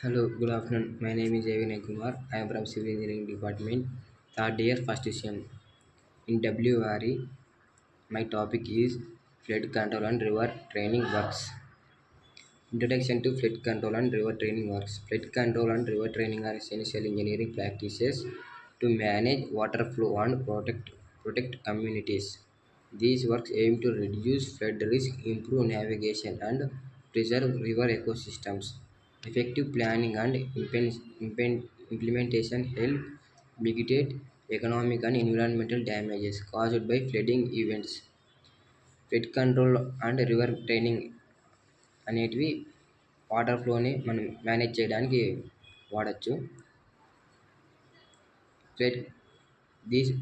Hello, good afternoon. My name is Avin Kumar. I am from Civil Engineering Department, third year, first sem. In WRE, my topic is flood control and river training works. Introduction to flood control and river training works. Flood control and river training are essential engineering practices to manage water flow and protect communities. These works aim to reduce flood risk, improve navigation, and preserve river ecosystems. Effective planning and implementation help mitigate economic and environmental damages caused by flooding events. Flood control and river training అనేటివి water ఫ్లోని మనం manage చేయడానికి వాడచ్చు. Flood these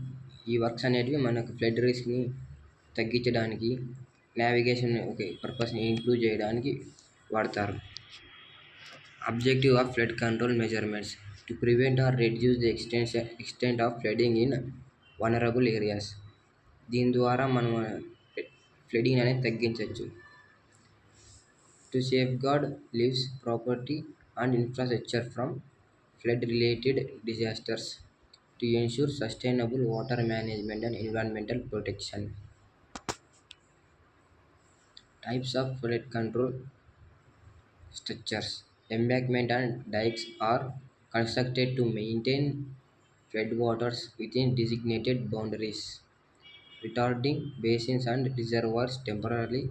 ఈ works అనేటివి మనకు flood రిస్క్ని తగ్గించడానికి, navigation పర్పస్ని improve చేయడానికి వాడతారు. Objective of flood control measurements to prevent or reduce the extent of flooding in vulnerable areas. దీని ద్వారా మనం ఫ్లడింగ్ అనేది తగ్గించవచ్చు. To safeguard lives, property and infrastructure from flood-related disasters. To ensure sustainable water management and environmental protection. Types of flood control structures. Embankment and dikes are constructed to maintain floodwaters within designated boundaries. Retarding basins and reservoirs temporarily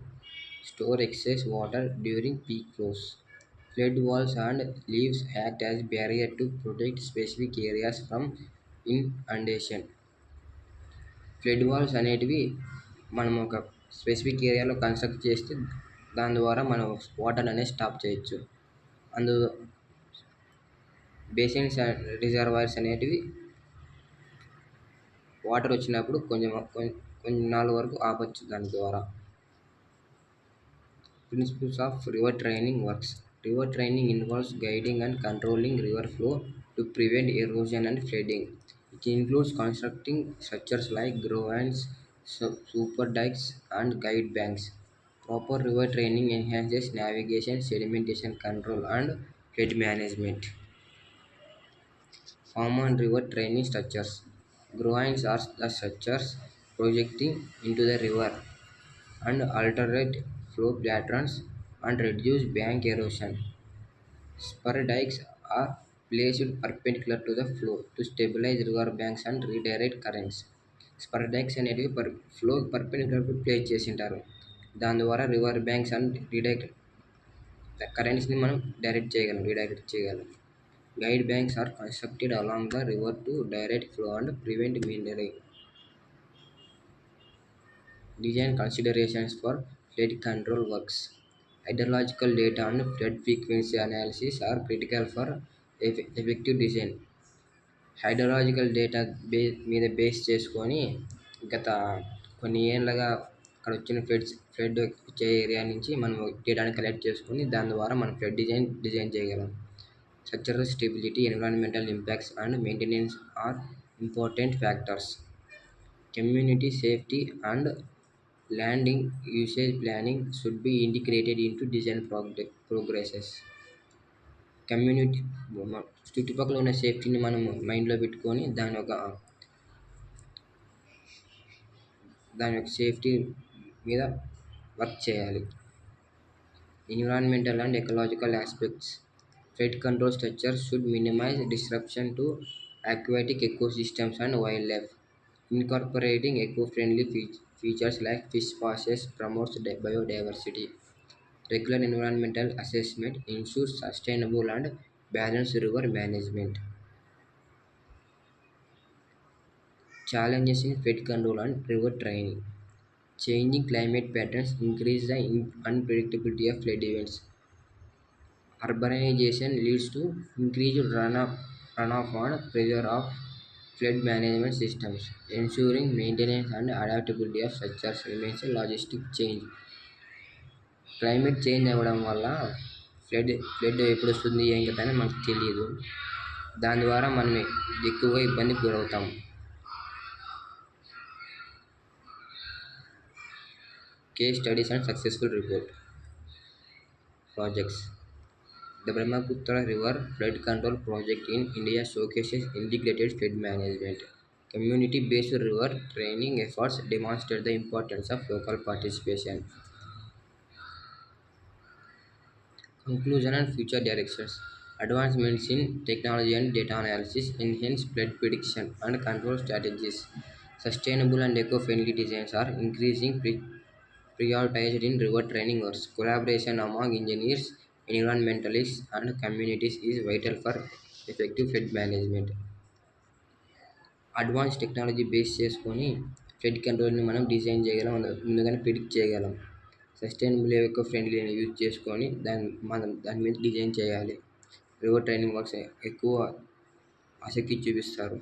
store excess water during peak flows. Flood walls and levees act as barrier to protect specific areas from inundation. Flood walls అనేటివి మనం ఒక specific ఏరియాలో construct చేస్తే దాని ద్వారా మనం water అనేది stop చేయొచ్చు. అందులో బేసిన్స్ అండ్ రిజర్వాయర్స్ అనేటివి వాటర్ వచ్చినప్పుడు కొంచెం నాలుగు వరకు ఆపచ్చు దాని ద్వారా. Principles of river training works. River training involves guiding and controlling river flow to prevent erosion and flooding. It includes constructing structures like groins, super dikes, and guide banks. Proper river training enhances navigation, sedimentation control, and flood management. Common river training structures. Groins are the structures projecting into the river and alternate flow patterns and reduce bank erosion. Spur dikes are placed perpendicular to the flow to stabilize river banks and redirect currents. Spur dykes అనేటివి flow perpendicular place చేసి ఉంటారు. దాని ద్వారా river banks and కరెంట్స్ని మనం redirect చేయగలం. Guide banks are constructed along the river to direct flow and prevent meandering. Design considerations for flood control works. Hydrological data and flood frequency analysis are critical for effective design. Hydrological data మీద base చేసుకొని గత కొన్ని ఏళ్ళగా అక్కడ వచ్చిన flood వచ్చే area నుంచి మనం డేటాని కలెక్ట్ చేసుకొని దాని ద్వారా మనం ఫ్లడ్ డిజైన్ చేయగలం. Structural stability, environmental impacts and maintenance are important factors. Community safety and land usage planning should be integrated into design progresses. Community చుట్టుపక్కల ఉన్న సేఫ్టీని మనం మైండ్లో పెట్టుకొని దాని యొక్క సేఫ్టీ మీద వర్క్ చేయాలి. Environmental and ecological aspects. Flood control structures should minimise disruption to aquatic ecosystems and wildlife. Incorporating eco-friendly features like fish passes promotes biodiversity. Regular environmental assessment ensures sustainable and balanced river management. Challenges in flood control and river training. Changing climate patterns increase the unpredictability of flood events. Urbanization leads to increased runoff and pressure of flood management systems. Ensuring maintenance and adaptability of structures remains a logistic change. Climate change అవ్వడం వల్ల flood ఎప్పుడు వస్తుంది ఏం కదా అని మనకు తెలియదు. దాని ద్వారా మనం ఎక్కువగా ఇబ్బందికి గురవుతాం. Case studies and successful report projects. The Brahmaputra River Flood Control Project in India showcases integrated flood management. Community-based river training efforts demonstrate the importance of local participation. Conclusion and future directions. Advancements in technology and data analysis enhance flood prediction and control strategies. Sustainable and eco-friendly designs are increasing prioritized in river training works. Collaboration among engineers, environmentalists, and communities is vital for effective flood management. Advance technology base చేసుకొని flood కంట్రోల్ని మనం design చేయగలం ముందుగానే predict చేయగలం. Sustainable eco friendly use చేసుకొని మనం దాని మీద design చేయాలి. రివర్ ట్రైనింగ్ వర్క్స్ ఎక్కువ ఆసక్తి చూపిస్తారు.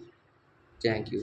Thank you.